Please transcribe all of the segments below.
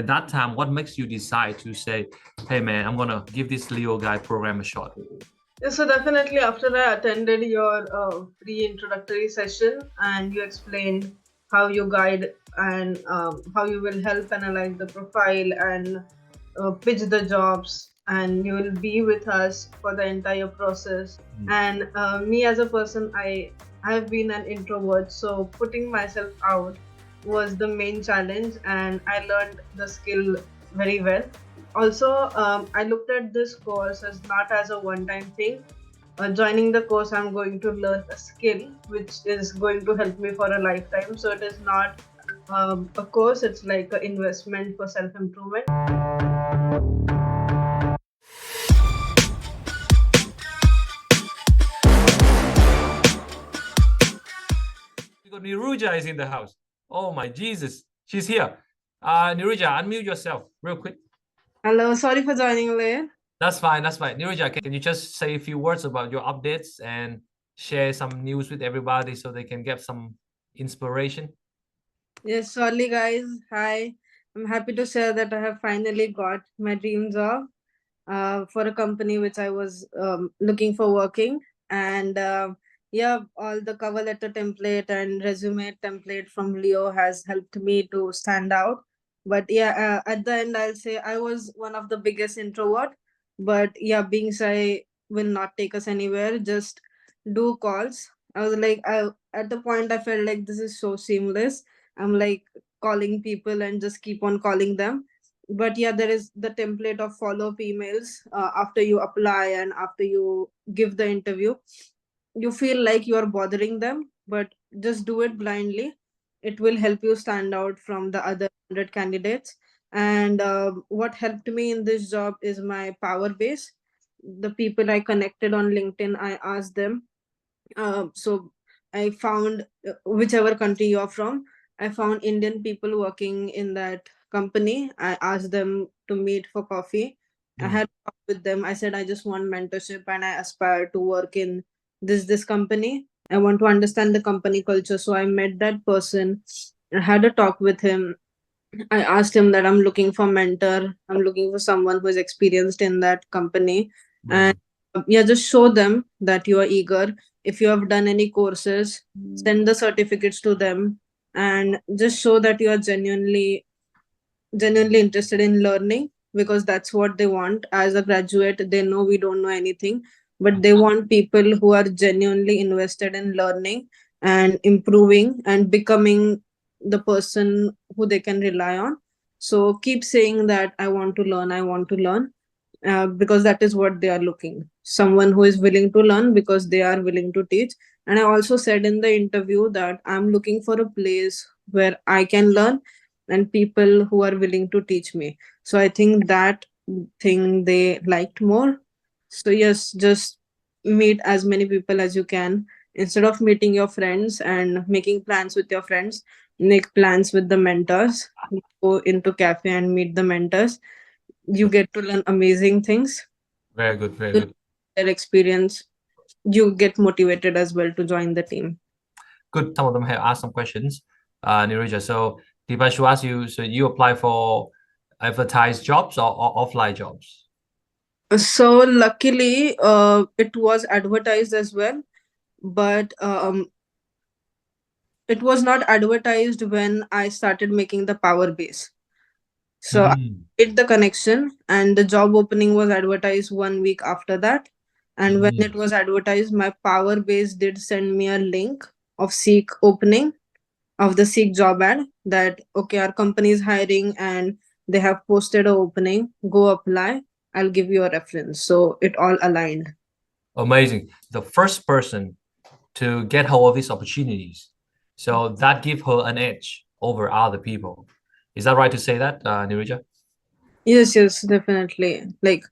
At that time, what makes you decide to say, hey man, I'm gonna give this Leo guy program a shot? Yeah, so definitely after I attended your pre-introductory session and you explained how you guide and how you will help analyze the profile and pitch the jobs, and you will be with us for the entire process. And me as a person, I have been an introvert, so putting myself out was the main challenge, and I learned the skill very well. Also, I looked at this course as not as a one-time thing. Joining the course, I'm going to learn a skill which is going to help me for a lifetime. So it is not a course; it's like an investment for self-improvement. We got Niruja is in the house. Oh my Jesus, she's here. Niruja, unmute yourself real quick. Hello, sorry for joining late. That's fine. That's fine. Niruja, can you just say a few words about your updates and share some news with everybody so they can get some inspiration? Yes, sorry guys. Hi. I'm happy to share that I have finally got my dream job for a company which I was looking for working. And yeah, all the cover letter template and resume template from Leo has helped me to stand out. But yeah, at the end, I'll say I was one of the biggest introvert. But yeah, being shy will not take us anywhere. Just do calls. I was like, at the point I felt like this is so seamless. I'm like calling people and just keep on calling them. But yeah, there is the template of follow-up emails after you apply and after you give the interview. You feel like you are bothering them, but just do it blindly. It will help you stand out from the other 100 candidates. And what helped me in this job is my power base. The people I connected on LinkedIn, I asked them. So I found whichever country you're from, I found Indian people working in that company. I asked them to meet for coffee. I had a talk with them. I said I just want mentorship and I aspire to work in this company. I want to understand the company culture. So I met that person. I had a talk with him. I asked him that I'm looking for mentor. I'm looking for someone who is experienced in that company. And yeah, just show them that you are eager. If you have done any courses, send the certificates to them and just show that you are genuinely interested in learning, because that's what they want. As a graduate, they know we don't know anything, but they want people who are genuinely invested in learning and improving and becoming the person who they can rely on. So keep saying that I want to learn, I want to learn, because that is what they are looking. Someone who is willing to learn because they are willing to teach. And I also said in the interview that I'm looking for a place where I can learn and people who are willing to teach me. So I think that thing they liked more. So yes, just meet as many people as you can. Instead of meeting your friends and making plans with your friends, make plans with the mentors. Go into cafe and meet the mentors. You get to learn amazing things. Very good, very You good. their experience. You get motivated as well to join the team. Good. Some of them have asked some questions, Nirija. So Deepanshu asked you, so you apply for advertised jobs or offline jobs? So luckily, it was advertised as well, but it was not advertised when I started making the power base. So I did the connection, and the job opening was advertised 1 week after that. And when it was advertised, my power base did send me a link of Seek opening, of the Seek job ad, that okay, our company is hiring and they have posted a opening. Go apply. I'll give you a reference. So it all aligned. Amazing. The first person to get hold of these opportunities. So that give her an edge over other people. Is that right to say that, Nirija? Yes, yes, definitely. Like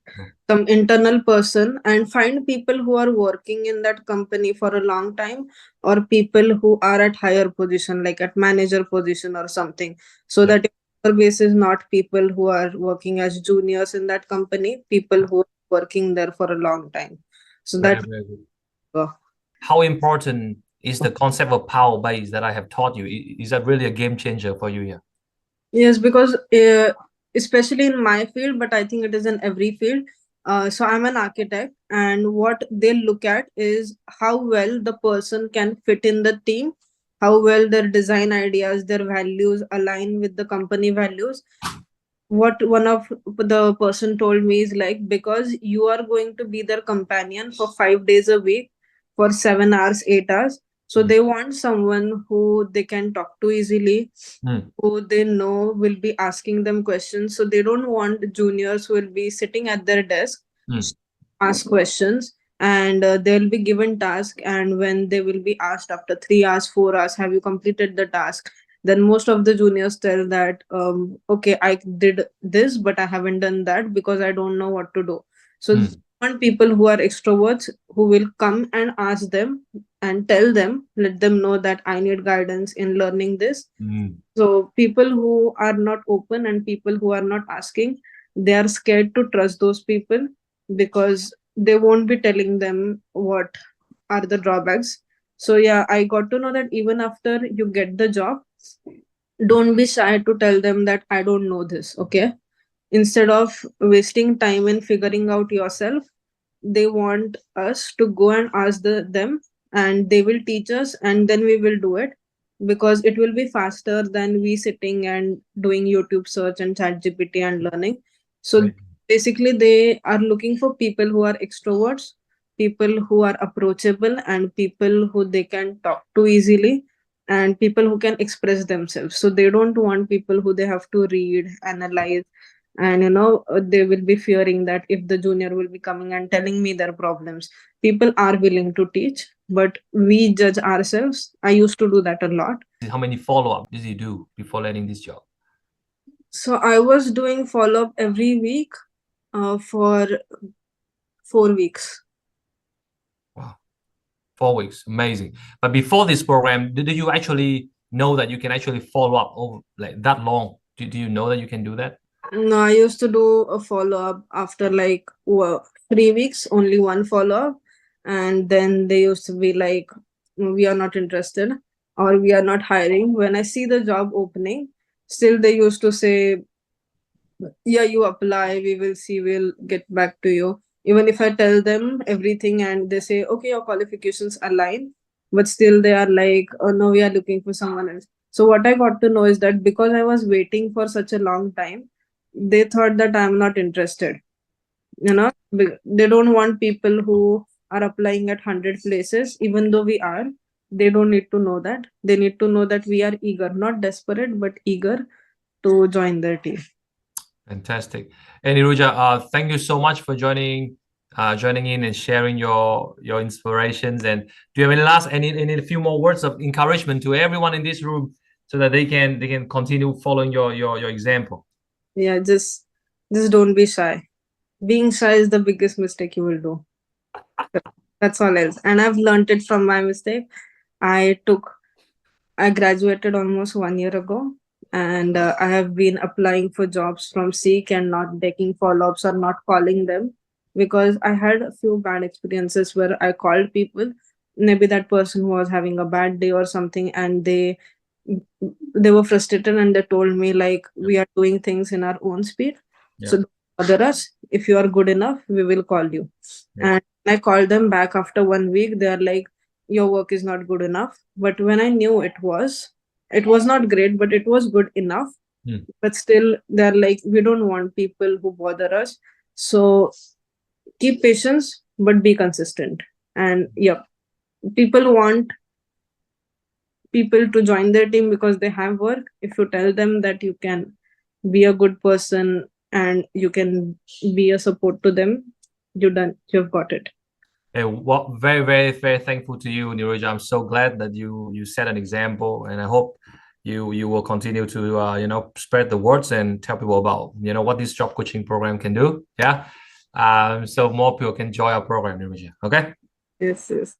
some internal person, and find people who are working in that company for a long time, or people who are at higher position, like at manager position or something. So Yeah. that your base is not people who are working as juniors in that company, people who are working there for a long time. So Very, that very good. uh, How important is the concept of power base that I have taught you? Is that really a game changer for you here? yes, because especially in my field, but I think it is in every field. So I'm an architect, and what they look at is how well the person can fit in the team, how well their design ideas, their values align with the company values. What one of the person told me is like, because you are going to be their companion for 5 days a week for 7 hours, 8 hours. So they want someone who they can talk to easily, who they know will be asking them questions. So they don't want juniors who will be sitting at their desk, ask questions, and they'll be given task. And when they will be asked after 3 hours, 4 hours, have you completed the task? Then most of the juniors tell that, okay, I did this, but I haven't done that because I don't know what to do. So want people who are extroverts who will come and ask them and tell them, let them know that I need guidance in learning this. So people who are not open and people who are not asking, they are scared to trust those people because they won't be telling them what are the drawbacks. So yeah, I got to know that even after you get the job, don't be shy to tell them that I don't know this. Okay. Instead of wasting time in figuring out yourself, they want us to go and ask them, and they will teach us, and then we will do it, because it will be faster than we sitting and doing YouTube search and chat GPT and learning. So Right. basically they are looking for people who are extroverts, people who are approachable, and people who they can talk to easily, and people who can express themselves. So they don't want people who they have to read, analyze, and they will be fearing that if the junior will be coming and telling me their problems. People are willing to teach, but we judge ourselves. I used to do that a lot. How many follow-up did you do before landing this job? So I was doing follow-up every week for 4 weeks. Wow, 4 weeks, amazing. But before this program, did you actually know that you can actually follow up over like that long? Do you know that you can do that? No, I used to do a follow-up after like 3 weeks, only one follow-up. And then they used to be like, we are not interested, or we are not hiring. When I see the job opening, still they used to say, yeah, you apply, we will see, we'll get back to you. Even if I tell them everything and they say, okay, your qualifications align, but still they are like, oh no, we are looking for someone else. So what I got to know is that because I was waiting for such a long time, they thought that I'm not interested. They don't want people who are applying at 100 places, even though we are. They don't need to know that. They need to know that we are eager, not desperate, but eager to join their team. Fantastic. And Niruja, thank you so much for joining in and sharing your inspirations. And do you have any few more words of encouragement to everyone in this room so that they can continue following your example? Yeah, just don't be shy. Being shy is the biggest mistake you will do. That's all else. And I've learned it from my mistake. I graduated almost 1 year ago, and I have been applying for jobs from Seek and not taking follow-ups or not calling them, because I had a few bad experiences where I called people. Maybe that person was having a bad day or something, and they were frustrated and they told me like, we are doing things in our own speed. So don't bother us. If you are good enough, we will call you. And I called them back after 1 week. They are like, your work is not good enough. But when I knew it was not great, but it was good enough. But still, they're like, we don't want people who bother us. So keep patience, but be consistent. And yeah, people want people to join their team because they have work. If you tell them that you can be a good person and you can be a support to them, you've got it. Hey, very, very, very thankful to you, Niruja. I'm so glad that you set an example, and I hope you will continue to spread the words and tell people about what this job coaching program can do. Yeah. So more people can join our program, Niruja. Okay. Yes.